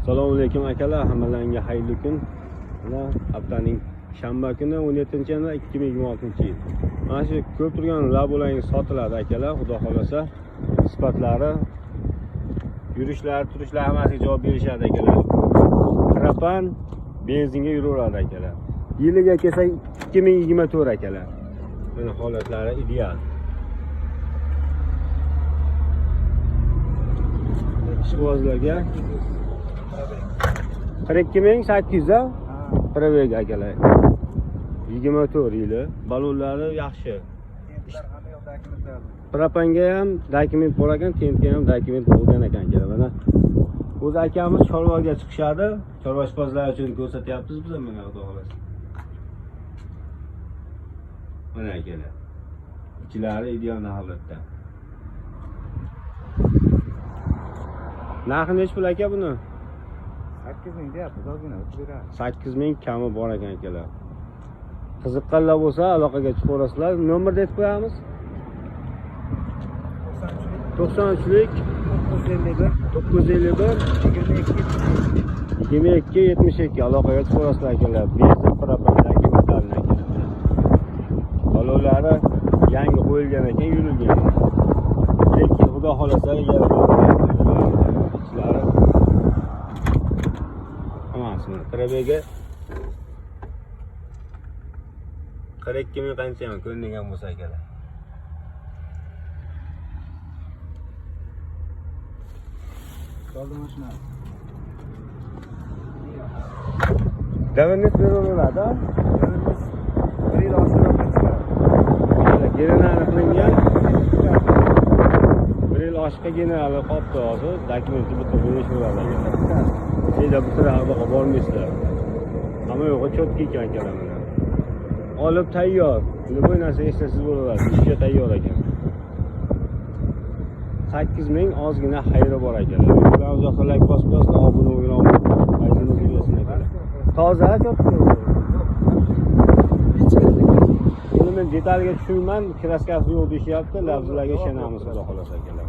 Assalomu alaykum akalar, hammalarga xayrli kun. Mana haftaning shanba kuni 17-2026-yil. Mana shu ko'p turgan labolang sotiladi akalar, xudo xolasa. Sifatlari, yurishlari, turishlari hammasiga javob berishadi akalar. Propan benzinga yuraveradi akalar. Yiliga kelsak 2024 akalar. Mana holatlari ideal. Ishqibozlarga 42.800 probeg akalar. 24 yili. Balonlari yaxshi. Propanga ham dokument bor ekan, tentga ham dokument bo'lgan ekan akalar. Mana o'z akamiz chorvaga chiqishadi. Chorva ishqibozlar uchun ko'rsatyapmiz biz mana xudo xolasa. Mana akalar. Ichlari ideal holatda. Narxi nech pul aka buni? 8.000 deyapmiz, ozgina o'tib beradi. 8.000 kami bor ekan akalar. Qiziqqanlar bo'lsa aloqaga chiqaverasizlar. Nomerni aytib qo'yamiz. 93lik 951 22 72 aloqaga chiqaverasizlar akalar. Benzin propandagi metalni akalar. Balonlari yangi qo'yilgan ekan, yurilgan. Lekin xudo xolasa ichlari hammasini probega 42.000 qancha ham ko'ringan bo'lsa akalar. Soldi mashina. Davangiz beriladi. Birimiz 1 yil oshiqroqqa chiqadi. Gerenali qilingan. 1 yil oshiqqa gerenali qopdi hozir. Dokumenti bitta bo'lishaveradi akalar. Sizlar bu tarafa bormaysizlar. Hamma yo'g'i cho'tki ekan akalar mana. Olib tayyor. Nima narsa eslasiz bo'laveradi. Ishga tayyor ekan. 8.000 ozgina xayri bor akalar. Ular uzoqda like bosib obuna bo'lgan aytimiz bersin akalar. Toza cho'tki. Buni men detalga tushunman, kraskasi yo'q deyishyapti. Lavzlarga ishonamiz xudo xolasa akalar.